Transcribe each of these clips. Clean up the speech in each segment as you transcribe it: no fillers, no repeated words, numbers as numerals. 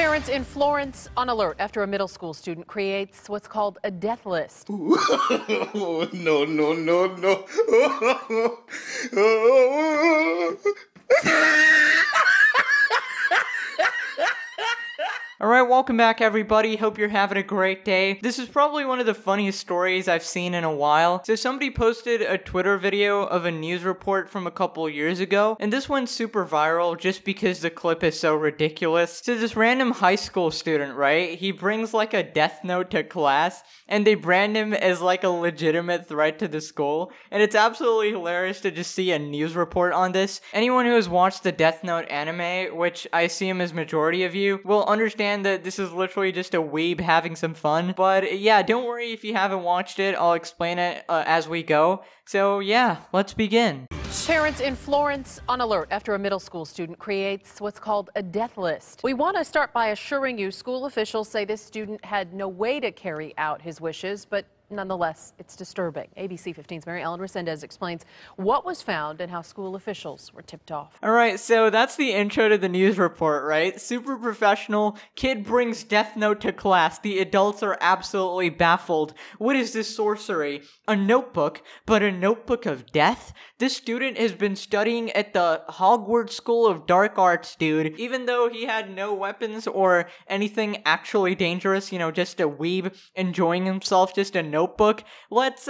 Parents in Florence on alert after a middle school student creates what's called a death list. No, no, no, no. Alright, welcome back everybody, hope you're having a great day. This is probably one of the funniest stories I've seen in a while. So somebody posted a Twitter video of a news report from a couple years ago, and this went super viral just because the clip is so ridiculous. So this random high school student, right, he brings like a death note to class, and they brand him as like a legitimate threat to the school, and it's absolutely hilarious to just see a news report on this. Anyone who has watched the Death Note anime, which I assume is majority of you, will understand that this is literally just a weeb having some fun. But yeah, don't worry if you haven't watched it, I'll explain it as we go. So yeah, let's begin. Parents in Florence on alert after a middle school student creates what's called a death list. We want to start by assuring you school officials say this student had no way to carry out his wishes, but nonetheless, it's disturbing. ABC 15's Mary Ellen Resendez explains what was found and how school officials were tipped off. All right, so that's the intro to the news report, right? Super professional. Kid brings death note to class. The adults are absolutely baffled. What is this sorcery? A notebook, but a notebook of death? This student has been studying at the Hogwarts School of Dark Arts, dude. Even though he had no weapons or anything actually dangerous, you know, just a weeb enjoying himself, just a notebook. Let's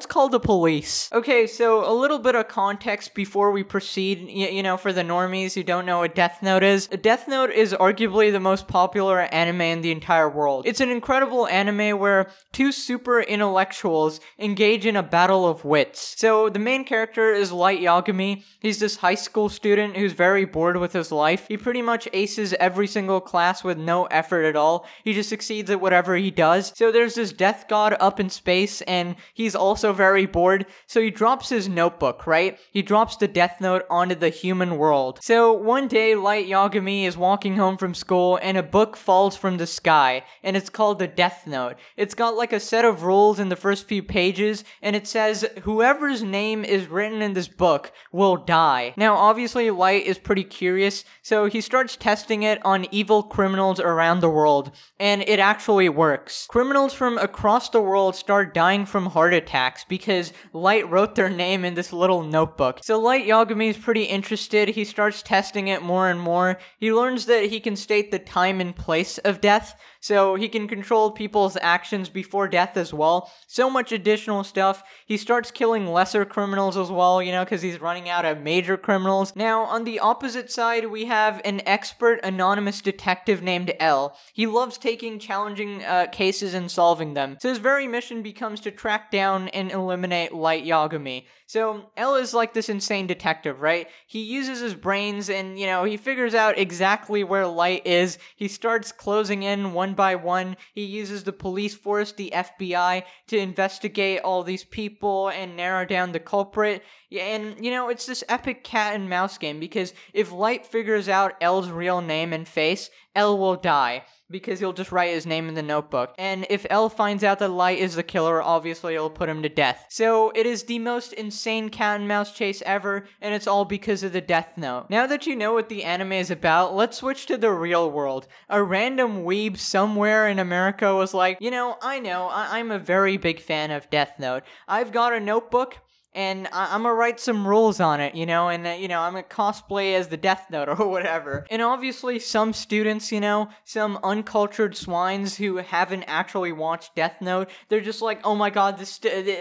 call the police. Okay, so a little bit of context before we proceed, you know, for the normies who don't know what Death Note is. A Death Note is arguably the most popular anime in the entire world. It's an incredible anime where two super intellectuals engage in a battle of wits. So the main character is Light Yagami. He's this high school student who's very bored with his life. He pretty much aces every single class with no effort at all. He just succeeds at whatever he does. So there's this death god up in space, and he's also very bored, so he drops his notebook, right? He drops the death note onto the human world. So one day, Light Yagami is walking home from school, and a book falls from the sky, and it's called the Death Note. It's got like a set of rules in the first few pages, and it says, whoever's name is written in this book will die. Now, obviously, Light is pretty curious, so he starts testing it on evil criminals around the world, and it actually works. Criminals from across the world start dying from heart attacks because Light wrote their name in this little notebook. So Light Yagami is pretty interested. He starts testing it more and more. He learns that he can state the time and place of death, so he can control people's actions before death as well. So much additional stuff. He starts killing lesser criminals as well, you know, because he's running out of major criminals. Now, on the opposite side, we have an expert anonymous detective named L. He loves taking challenging cases and solving them. So his very mission becomes to track down and eliminate Light Yagami. So L is like this insane detective, right? He uses his brains and, you know, he figures out exactly where Light is. He starts closing in one by one. He uses the police force, the FBI, to investigate all these people and narrow down the culprit. Yeah, and, you know, it's this epic cat and mouse game because if Light figures out L's real name and face, L will die, because he'll just write his name in the notebook. And if L finds out that Light is the killer, obviously it'll put him to death. So it is the most insane cat and mouse chase ever, and it's all because of the Death Note. Now that you know what the anime is about, let's switch to the real world. A random weeb somewhere in America was like, you know, I'm a very big fan of Death Note. I've got a notebook, and I'm gonna write some rules on it, you know, and, you know, I'm gonna cosplay as the Death Note or whatever. And obviously some students, you know, some uncultured swines who haven't actually watched Death Note, they're just like, oh my god,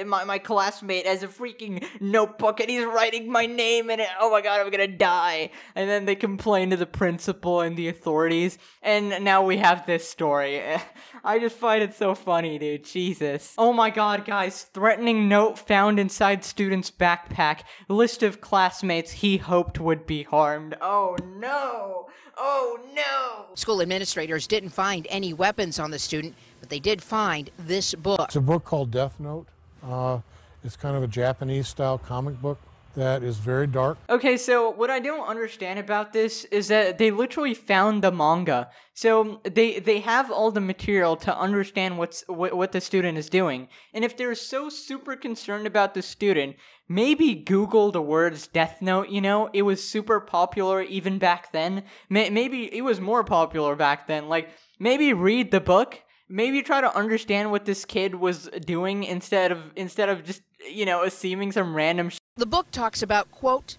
my classmate has a freaking notebook and he's writing my name in it, oh my god, I'm gonna die. And then they complain to the principal and the authorities, and now we have this story. I just find it so funny, dude, Jesus. Oh my god, guys, threatening note found inside student's backpack. List of classmates he hoped would be harmed. Oh no! Oh no! School administrators didn't find any weapons on the student, but they did find this book. It's a book called Death Note. It's kind of a Japanese-style comic book. that is very dark. Okay, so what I don't understand about this is that they literally found the manga. So they have all the material to understand what the student is doing. And if they're so super concerned about the student, maybe Google the words Death Note, you know? It was super popular even back then. Maybe it was more popular back then. Like, maybe read the book. Maybe try to understand what this kid was doing instead of just, you know, assuming some random shit. The book talks about, quote,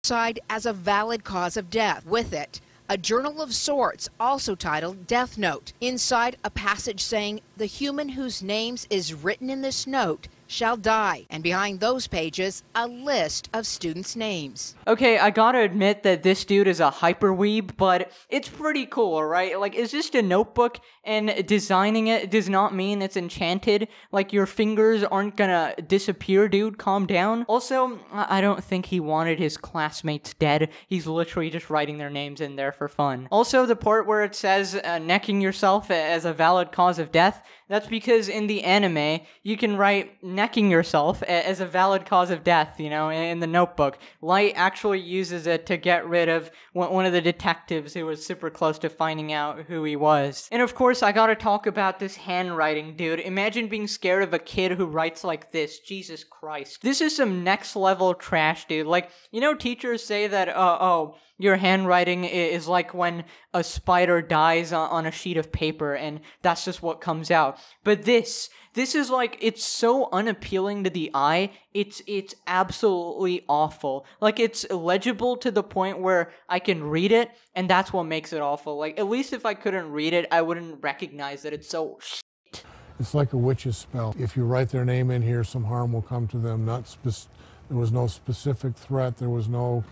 suicide as a valid cause of death. With it, a journal of sorts, also titled Death Note. Inside, a passage saying, the human whose names is written in this note shall die. And behind those pages, a list of students' names. Okay, I gotta admit that this dude is a hyperweeb, but it's pretty cool, right? Like, it's just a notebook, and designing it does not mean it's enchanted. Like, your fingers aren't gonna disappear, dude. Calm down. Also, I don't think he wanted his classmates dead. He's literally just writing their names in there for fun. Also, the part where it says necking yourself as a valid cause of death, that's because in the anime, you can write necking yourself as a valid cause of death, you know, in the notebook. Light actually uses it to get rid of one of the detectives who was super close to finding out who he was. And of course, I gotta talk about this handwriting, dude. Imagine being scared of a kid who writes like this. Jesus Christ. This is some next level trash, dude. Like, you know, teachers say that, oh, your handwriting is like when a spider dies on a sheet of paper, and that's just what comes out. But this is like, it's so unappealing to the eye, it's absolutely awful. Like, it's illegible to the point where I can read it, and that's what makes it awful. Like, at least if I couldn't read it, I wouldn't recognize that it's so shit. It's like a witch's spell. If you write their name in here, some harm will come to them. There was no specific threat, there was no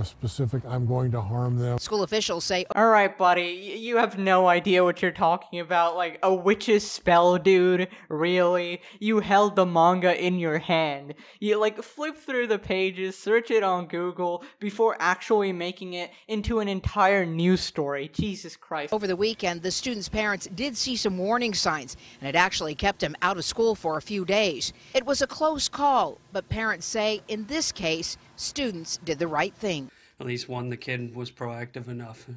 specific, I'm going to harm them. School officials say, Alright, buddy, you have no idea what you're talking about. Like, a witch's spell, dude? Really? You held the manga in your hand. You, like, flip through the pages, search it on Google, before actually making it into an entire news story. Jesus Christ. over the weekend, the students' parents did see some warning signs, and it actually kept them out of school for a few days. It was a close call, but parents say, in this case, students did the right thing. At least one, the kid was proactive enough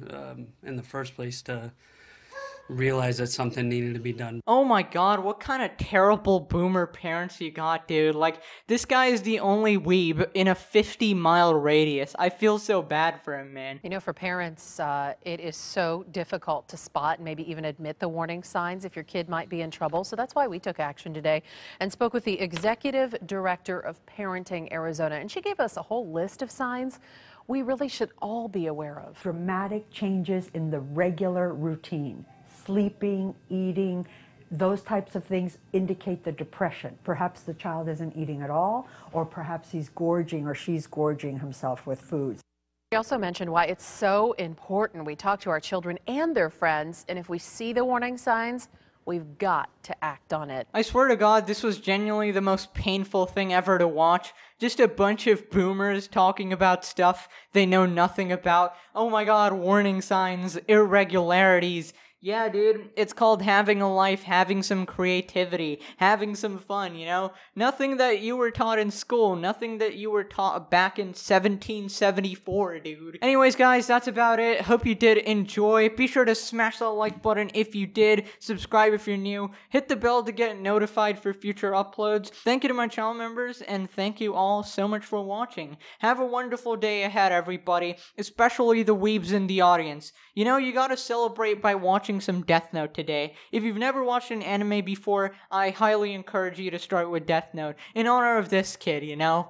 in the first place to realize that something needed to be done. Oh my god, what kind of terrible boomer parents you got, dude. Like, this guy is the only weeb in a 50-mile radius. I feel so bad for him, man. You know, for parents, it is so difficult to spot and maybe even admit the warning signs if your kid might be in trouble. So that's why we took action today and spoke with the executive director of Parenting Arizona. And she gave us a whole list of signs we really should all be aware of. Dramatic changes in the regular routine. Sleeping, eating, those types of things indicate the depression. Perhaps the child isn't eating at all, or perhaps he's gorging or she's gorging himself with foods. We also mentioned why it's so important we talk to our children and their friends, and if we see the warning signs, we've got to act on it. I swear to God, this was genuinely the most painful thing ever to watch. Just a bunch of boomers talking about stuff they know nothing about. Oh my god, warning signs, irregularities. Yeah, dude, it's called having a life, having some creativity, having some fun, you know? Nothing that you were taught in school, nothing that you were taught back in 1774, dude. Anyways, guys, that's about it. Hope you did enjoy. Be sure to smash that like button if you did. Subscribe if you're new. Hit the bell to get notified for future uploads. Thank you to my channel members, and thank you all so much for watching. Have a wonderful day ahead, everybody, especially the weebs in the audience. You know, you gotta celebrate by watching some Death Note today. If you've never watched an anime before, I highly encourage you to start with Death Note in honor of this kid, you know?